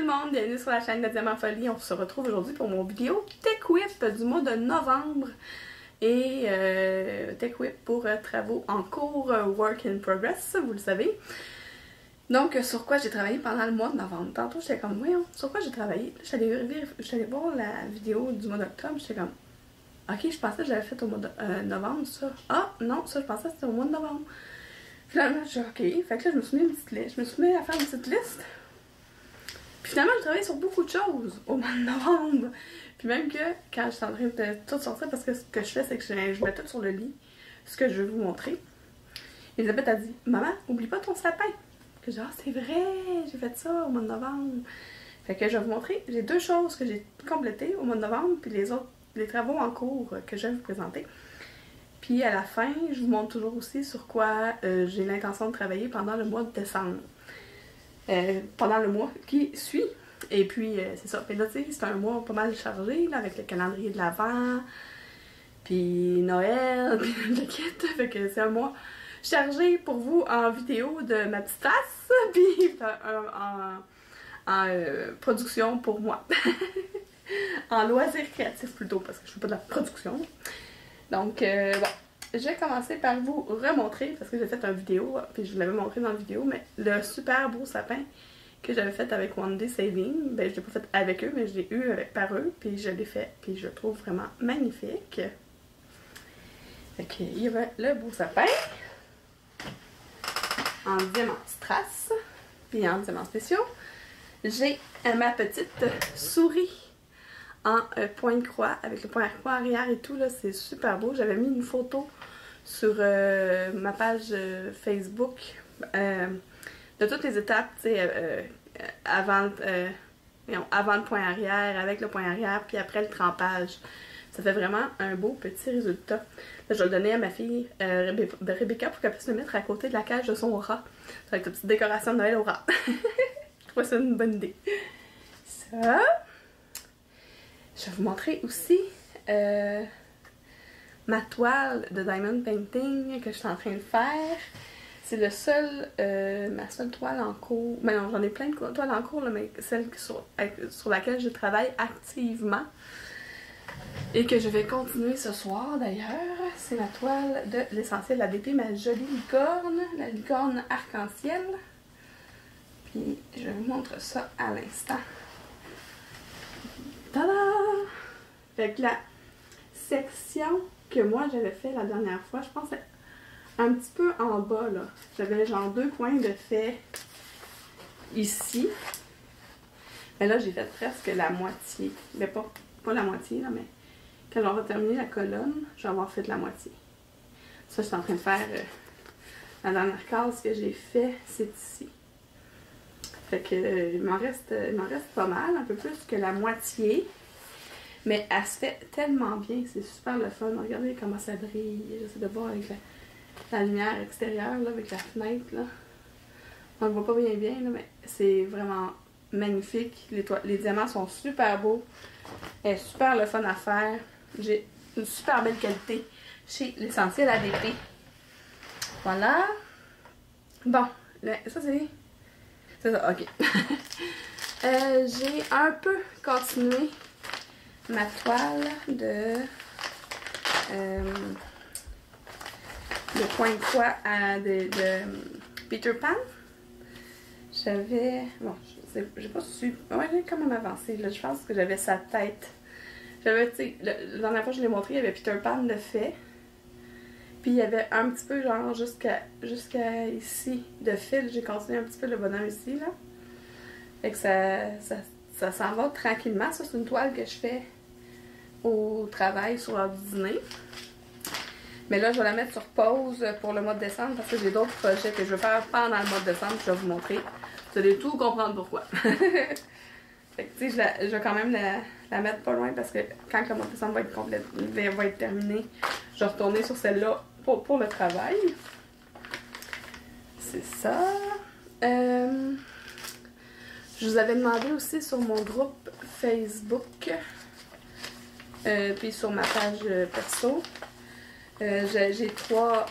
le monde, bienvenue sur la chaîne de Diamant Folie. On se retrouve aujourd'hui pour mon vidéo Tech Whip du mois de novembre. Et Tech Whip pour travaux en cours, work in progress, vous le savez. Donc, sur quoi j'ai travaillé pendant le mois de novembre. Tantôt, j'étais comme, voyons, sur quoi j'ai travaillé? J'allais voir la vidéo du mois d'octobre, j'étais comme, ok, je pensais que j'avais fait au mois de novembre, ça. Ah, non, ça, je pensais que c'était au mois de novembre. Finalement, je suis ok. Fait que là, je me suis mis une petite liste. Je me suis mis à faire une petite liste. Puis finalement, j'ai travaillé sur beaucoup de choses au mois de novembre. Puis même que quand je suis en train de tout sortir, parce que ce que je fais, c'est que je mets tout sur le lit, ce que je veux vous montrer. Elisabeth a dit, maman, oublie pas ton sapin. Que genre, ah, c'est vrai, j'ai fait ça au mois de novembre. Fait que je vais vous montrer, j'ai deux choses que j'ai complétées au mois de novembre, puis les autres, les travaux en cours que je vais vous présenter. Puis à la fin, je vous montre toujours aussi sur quoi j'ai l'intention de travailler pendant le mois de décembre. Pendant le mois qui suit. Et puis, c'est ça. Puis là, tu sais, c'est un mois pas mal chargé, là, avec le calendrier de l'Avent, puis Noël, puis le kit. Fait que c'est un mois chargé pour vous en vidéo de ma petite face, puis en production pour moi. En loisir créatif plutôt, parce que je fais pas de la production. Donc, bon. Je vais commencer par vous remontrer, parce que j'ai fait une vidéo, puis je vous l'avais montré dans la vidéo, mais le super beau sapin que j'avais fait avec One Day Saving, ben je l'ai pas fait avec eux, mais je l'ai eu par eux, puis je l'ai fait, puis je le trouve vraiment magnifique. Fait qu'il y avait le beau sapin, en diamants strass, puis en diamants spéciaux. J'ai ma petite souris en point de croix, avec le point de croix arrière et tout, là, c'est super beau. J'avais mis une photo sur ma page Facebook de toutes les étapes, tu sais, avant le point arrière, avec le point arrière, puis après le trempage. Ça fait vraiment un beau petit résultat. Là, je vais le donner à ma fille Rebecca pour qu'elle puisse le mettre à côté de la cage de son rat. Ça va être une petite décoration de Noël au rat. Je trouve ça une bonne idée. Ça... Je vais vous montrer aussi ma toile de Diamond Painting que je suis en train de faire. C'est le seul, ma seule toile en cours. Mais non, j'en ai plein de toiles en cours, là, mais celle sur laquelle je travaille activement. Et que je vais continuer ce soir d'ailleurs. C'est la toile de l'essentiel ADP, ma jolie licorne. La licorne arc-en-ciel. Puis je vous montre ça à l'instant. Tada! Fait que la section que moi j'avais fait la dernière fois, je pense un petit peu en bas là. J'avais genre deux coins de fait ici. Mais là j'ai fait presque la moitié. Mais pas la moitié là, mais quand on va terminer la colonne, je vais avoir fait la moitié. Ça je suis en train de faire la dernière case que j'ai fait, c'est ici. Fait que il m'en reste pas mal, un peu plus que la moitié. Mais elle se fait tellement bien, c'est super le fun. Regardez comment ça brille. J'essaie de voir avec la lumière extérieure, là, avec la fenêtre. Là. On le voit pas bien, là, mais c'est vraiment magnifique. Les diamants sont super beaux. Elle est super le fun à faire. J'ai une super belle qualité chez l'essentiel ADP. Voilà. Bon, là, ça c'est... C'est ça, ok. J'ai un peu continué ma toile de point de croix de Peter Pan. J'avais... Bon, j'ai pas su... Ouais, j'ai quand même avancé. Là, je pense que j'avais sa tête. J'avais, tu sais, la dernière fois que je l'ai montré, il y avait Peter Pan le fait. Puis il y avait un petit peu genre jusqu'à ici de fil. J'ai continué un petit peu le bonhomme ici là. Fait que ça s'en va tranquillement. Ça c'est une toile que je fais au travail sur l'heure du dîner. Mais là je vais la mettre sur pause pour le mois de décembre parce que j'ai d'autres projets que je veux faire pendant le mois de décembre. Je vais vous montrer. Vous allez tout comprendre pourquoi. Fait que tu sais, je vais quand même la mettre pas loin parce que quand le mois de décembre va être complet, va être terminé, je vais retourner sur celle-là pour le travail. C'est ça. Je vous avais demandé aussi sur mon groupe Facebook, puis sur ma page perso, j'ai 3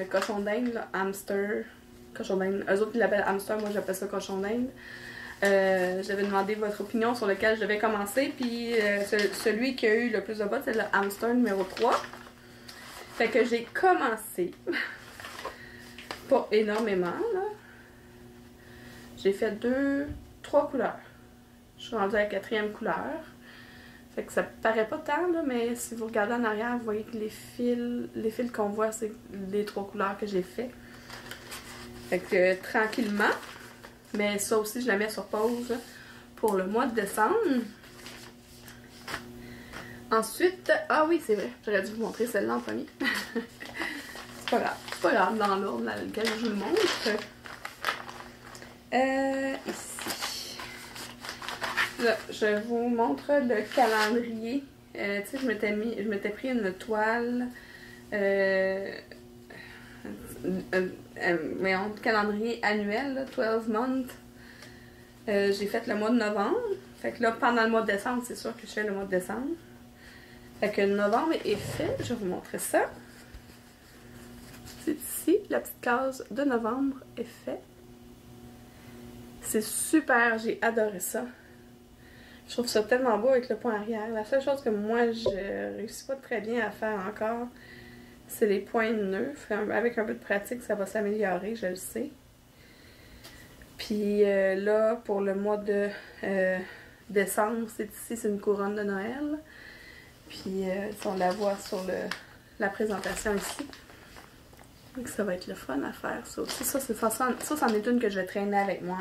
cochons d'Inde, hamster, cochons d'Inde. Eux autres ils l'appellent hamster, moi j'appelle ça cochon d'Inde. J'avais demandé votre opinion sur lequel je devais commencer, puis celui qui a eu le plus de votes, c'est le hamster numéro 3. Fait que j'ai commencé. Pas énormément, là. J'ai fait 3 couleurs. Je suis rendue à la 4e couleur. Fait que ça paraît pas tant, là, mais si vous regardez en arrière, vous voyez que les fils qu'on voit, c'est les 3 couleurs que j'ai fait. Fait que tranquillement. Mais ça aussi, je la mets sur pause pour le mois de décembre. Ensuite, ah oui, c'est vrai, j'aurais dû vous montrer celle-là en premier. C'est pas grave, dans l'ordre dans lequel je vous le montre. Ici. Là, je vous montre le calendrier. Tu sais, je m'étais pris une toile. Mais en calendrier annuel, là, 12 months. J'ai fait le mois de novembre. Fait que là, pendant le mois de décembre, c'est sûr que je fais le mois de décembre. Fait que novembre est fait. Je vais vous montrer ça. C'est ici, la petite case de novembre est faite. C'est super, j'ai adoré ça. Je trouve ça tellement beau avec le point arrière. La seule chose que moi, je réussis pas très bien à faire encore, c'est les points de nœud. Avec un peu de pratique, ça va s'améliorer, je le sais. Puis là, pour le mois de décembre, c'est ici, c'est une couronne de Noël. Puis on la voit sur la présentation ici. Donc ça va être le fun à faire. Ça aussi, ça c'en est une que je vais traîner avec moi.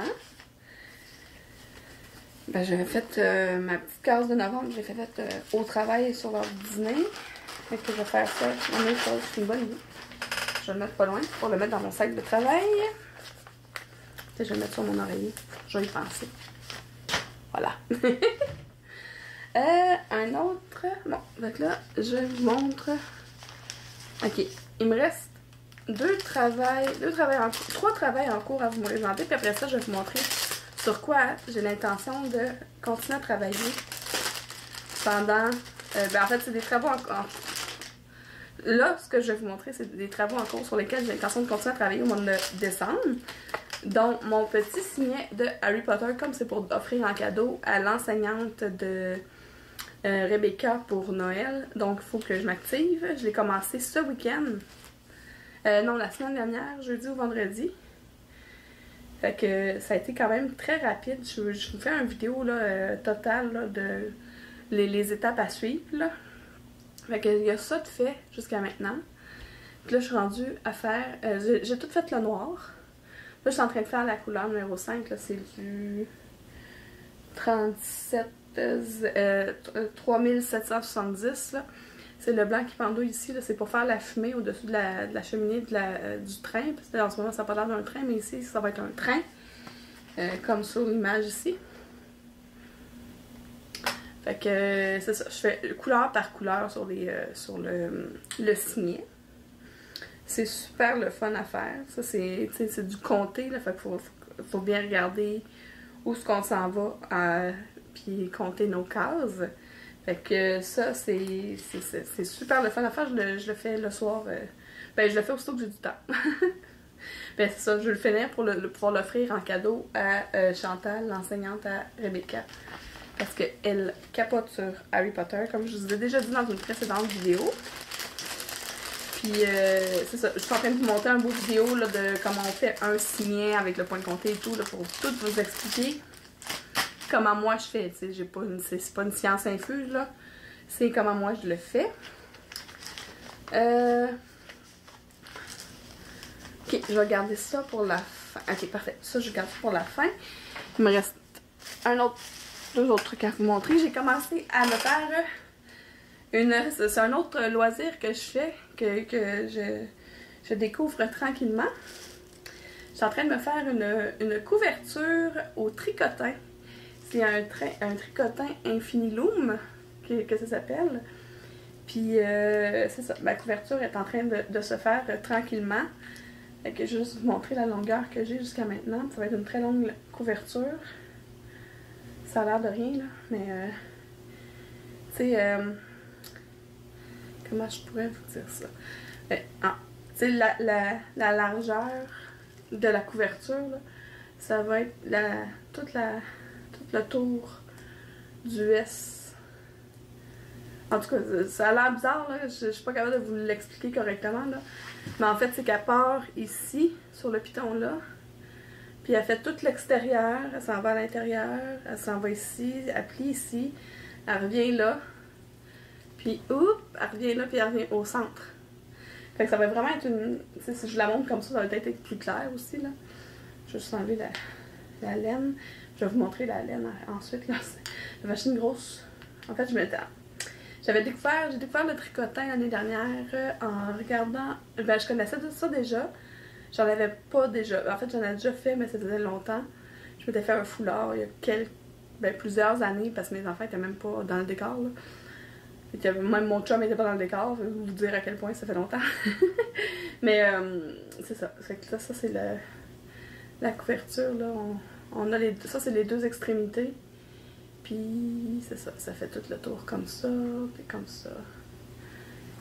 Ben, j'avais fait ma petite case de novembre, j'ai fait au travail sur l'heure du dîner. Fait que je vais faire ça. C'est une bonne idée. Je vais le mettre pas loin pour le mettre dans mon sac de travail. Je vais le mettre sur mon oreiller. Je vais y penser. Voilà. Un autre. Bon, donc là, je vous montre. Ok, il me reste 3 travails en cours à vous présenter. Puis après ça, je vais vous montrer sur quoi j'ai l'intention de continuer à travailler pendant... ben en fait, c'est des travaux Là, ce que je vais vous montrer, c'est des travaux en cours sur lesquels j'ai l'intention de continuer à travailler au mois de décembre. Donc, mon petit signet de Harry Potter, comme c'est pour offrir en cadeau à l'enseignante de Rebecca pour Noël. Donc, il faut que je m'active. Je l'ai commencé ce week-end. Non, la semaine dernière, jeudi ou vendredi. Fait que ça a été quand même très rapide. Je vous fais une vidéo là, totale là, de les étapes à suivre. Là. Fait que il y a ça de fait jusqu'à maintenant. Puis là, je suis rendue à faire... j'ai tout fait le noir. Là, je suis en train de faire la couleur numéro 5. C'est du 3770. C'est le blanc qui pendouille ici. C'est pour faire la fumée au-dessus de la cheminée du train. Parce que en ce moment, ça n'a pas l'air d'un train, mais ici, ça va être un train. Comme sur l'image ici. Fait que c'est ça. Je fais couleur par couleur sur le signet. C'est super le fun à faire. Ça, c'est du compter. Là, fait qu'il faut bien regarder où est-ce qu'on s'en va. Puis compter nos cases. Fait que ça, c'est super le fun à faire. Je le fais le soir. Ben, je le fais aussitôt que j'ai du temps. Ben, c'est ça. Je vais le finir pour pouvoir l'offrir en cadeau à Chantal, l'enseignante à Rebecca. Parce qu'elle capote sur Harry Potter, comme je vous ai déjà dit dans une précédente vidéo. Puis, c'est ça. Je suis en train de vous monter un beau vidéo là, de comment on fait un signet avec le point de compter et tout, là, pour tout vous expliquer. Comment moi je fais, tu sais, c'est pas une science infuse, là. C'est comment moi je le fais. Ok, je vais garder ça pour la fin. Ok, parfait. Ça, je garde ça pour la fin. Il me reste deux autres trucs à vous montrer. J'ai commencé à me faire c'est un autre loisir que je fais, que je découvre tranquillement. Je suis en train de me faire une couverture au tricotin. C'est un tricotin Infini Loom que ça s'appelle. Puis c'est ça, ma couverture est en train de se faire tranquillement. Fait que je vais juste vous montrer la longueur que j'ai jusqu'à maintenant. Ça va être une très longue couverture. Ça a l'air de rien là, mais tu sais, comment je pourrais vous dire ça? Tu sais, la largeur de la couverture, là, ça va être tout le tour du S. En tout cas, ça a l'air bizarre, là. Je suis pas capable de vous l'expliquer correctement, là. Mais en fait, c'est qu'elle part ici, sur le piton là. Puis elle fait tout l'extérieur, elle s'en va à l'intérieur, elle s'en va ici, elle plie ici, elle revient là. Puis, oups, elle revient là, puis elle revient au centre. Fait que ça va vraiment être une... Tu sais, si je la montre comme ça va peut-être être plus clair aussi, là. Je vais juste enlever la laine. Je vais vous montrer la laine ensuite, là. La machine grosse. En fait, j'ai découvert le tricotin l'année dernière en regardant... Ben, je connaissais tout ça déjà. J'en avais pas déjà. En fait, j'en avais déjà fait, mais ça faisait longtemps. Je m'étais fait un foulard il y a plusieurs années, parce que mes enfants étaient même pas dans le décor, là. Et que même mon chum était pas dans le décor, je vais vous dire à quel point ça fait longtemps. Mais c'est ça. Fait que là, ça c'est la couverture, là. On a ça c'est les deux extrémités. Puis c'est ça, ça fait tout le tour comme ça, puis comme ça.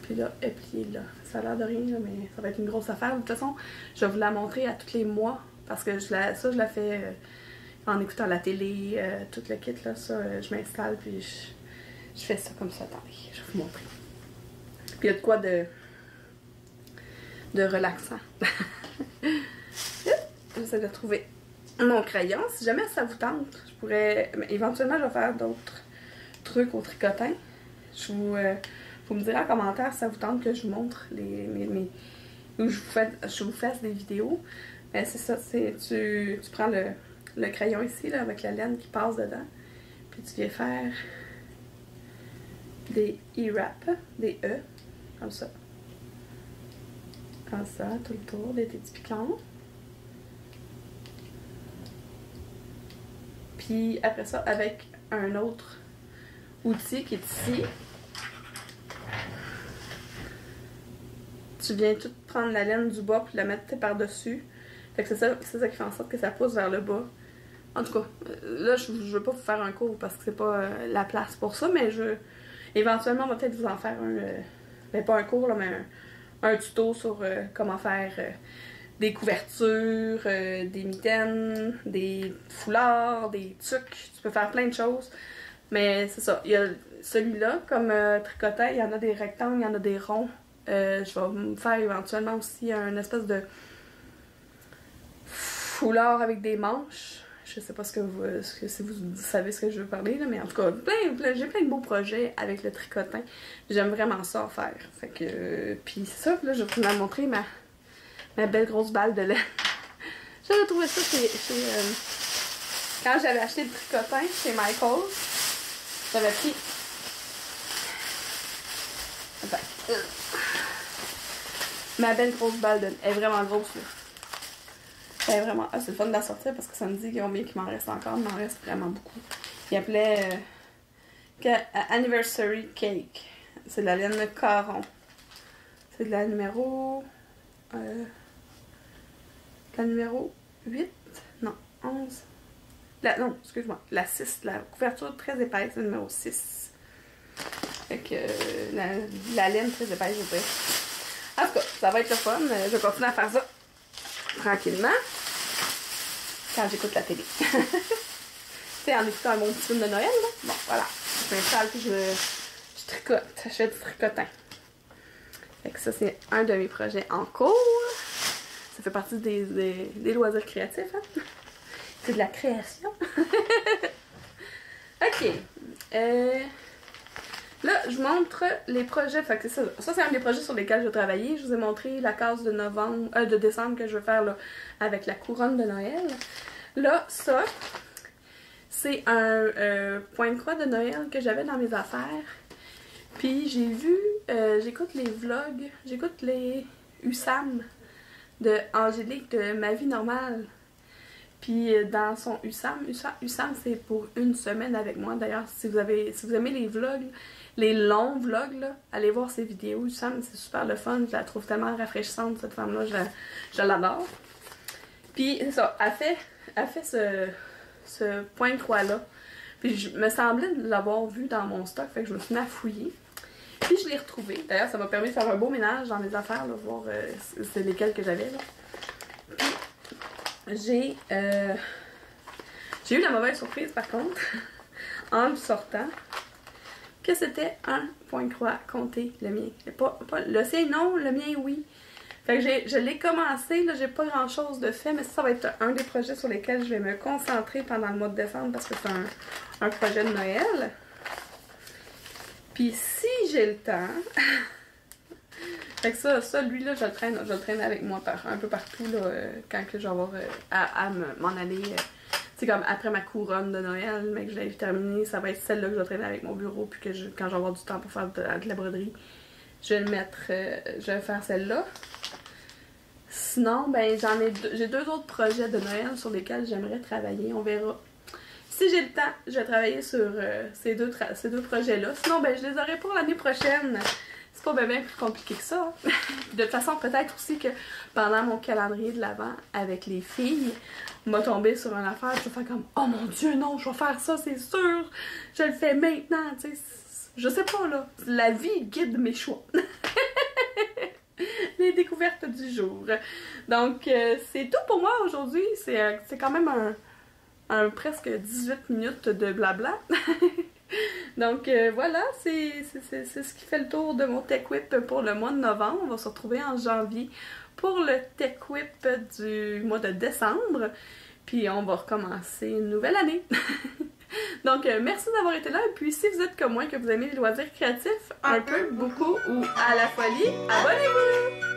Puis là, elle est pliée là. Ça a l'air de rien, là, mais ça va être une grosse affaire. De toute façon, je vais vous la montrer à tous les mois, parce que je la fais en écoutant la télé, tout le kit, là. Ça, je m'installe, puis je fais ça comme ça. Attendez, je vais vous montrer. Puis il y a de quoi de relaxant. J'essaie de trouver mon crayon. Si jamais ça vous tente, je pourrais... Éventuellement, je vais faire d'autres trucs au tricotin. Vous me direz en commentaire si ça vous tente que je vous montre ou je vous fasse des vidéos. Mais c'est ça, tu prends le crayon ici, là, avec la laine qui passe dedans. Puis tu viens faire des E-wrap, des E, comme ça. Comme ça, tout le tour, des petits piquants. Puis après ça, avec un autre outil qui est ici, tu viens tout prendre la laine du bas puis la mettre par-dessus. Fait que c'est ça qui fait en sorte que ça pousse vers le bas. En tout cas, là, je veux pas vous faire un cours parce que c'est pas la place pour ça, mais éventuellement, on va peut-être vous en faire ben pas un cours, là, mais un tuto sur comment faire des couvertures, des mitaines, des foulards, des tucs. Tu peux faire plein de choses. Mais c'est ça. Il y a celui-là, comme tricotin, il y en a des rectangles, il y en a des ronds. Je vais me faire éventuellement aussi un espèce de foulard avec des manches. Je sais pas si vous savez ce que je veux parler, là, mais en tout cas, j'ai plein de beaux projets avec le tricotin. J'aime vraiment ça à faire. Fait que, puis c'est ça, là, je vais vous montrer ma belle grosse balle de laine. J'avais trouvé ça quand j'avais acheté le tricotin chez Michael. J'avais pris... Attends. Ma belle grosse balle de laine. Elle est vraiment grosse, là. Elle est vraiment... Ah, c'est le fun de la sortir parce que ça me dit combien qu'il m'en reste encore. Il m'en reste vraiment beaucoup. Il appelait Anniversary Cake. C'est de la laine Caron. C'est de la numéro... la numéro 8? Non, 11. Non, excuse-moi. La 6. La couverture très épaisse, le numéro 6. Fait que la laine très épaisse, je veux dire. En tout cas, ça va être le fun. Je vais continuer à faire ça tranquillement. Quand j'écoute la télé. Tu sais, en écoutant un bon petit film de Noël, là. Bon, voilà. Je m'installe puis je tricote. Je fais du tricotin. Fait que ça, c'est un de mes projets en cours. Ça fait partie des loisirs créatifs, hein? C'est de la création. Ok. Là, je vous montre les projets. Fait que ça, c'est un des projets sur lesquels je vais travailler. Je vous ai montré la case de décembre que je vais faire là, avec la couronne de Noël. Là, ça, c'est un point de croix de Noël que j'avais dans mes affaires. Puis j'ai vu, j'écoute les vlogs, j'écoute les USAM de Angélique de Ma Vie Normale. Puis dans son USAM c'est pour une semaine avec moi. D'ailleurs, si vous aimez les vlogs, les longs vlogs, là, allez voir ses vidéos. USAM, c'est super le fun. Je la trouve tellement rafraîchissante, cette femme-là. Je l'adore. Puis c'est ça, elle fait ce point de croix-là. Puis je me semblait l'avoir vu dans mon stock, fait que je me suis mis à fouiller. Puis je l'ai retrouvé. D'ailleurs, ça m'a permis de faire un beau ménage dans mes affaires, là, voir c'est lesquelles que j'avais, là. Puis j'ai J'ai eu la mauvaise surprise par contre, en le sortant, que c'était un point de croix compté, le mien. Pas, le sien non, le mien oui. Fait que je l'ai commencé, là, j'ai pas grand chose de fait, mais ça va être un des projets sur lesquels je vais me concentrer pendant le mois de décembre parce que c'est un projet de Noël. Puis si j'ai le temps, fait que ça lui là, je le traîne avec moi un peu partout là, quand que je vais avoir à m'en aller. C'est comme après ma couronne de Noël, mais que je l'ai terminée, ça va être celle-là que je vais traîner avec mon bureau, puis que quand je vais avoir du temps pour faire de la broderie, je vais le mettre, je vais faire celle-là. Sinon, ben j'ai deux autres projets de Noël sur lesquels j'aimerais travailler, on verra. Si j'ai le temps, je vais travailler sur ces deux projets-là. Sinon, ben je les aurai pour l'année prochaine. C'est pas bien plus compliqué que ça. De toute façon, peut-être aussi que pendant mon calendrier de l'Avent avec les filles, m'a tombé sur une affaire, je vais faire comme « Oh mon Dieu, non, je vais faire ça, c'est sûr! Je le fais maintenant! » Tu sais, je sais pas, là. La vie guide mes choix. Les découvertes du jour. Donc, c'est tout pour moi aujourd'hui. C'est quand même un presque 18 minutes de blabla. Donc voilà, c'est ce qui fait le tour de mon Tech Whip pour le mois de novembre. On va se retrouver en janvier pour le Tech Whip du mois de décembre. Puis on va recommencer une nouvelle année. Donc merci d'avoir été là. Et puis si vous êtes comme moi, que vous aimez les loisirs créatifs, un peu, beaucoup ou à la folie, abonnez-vous!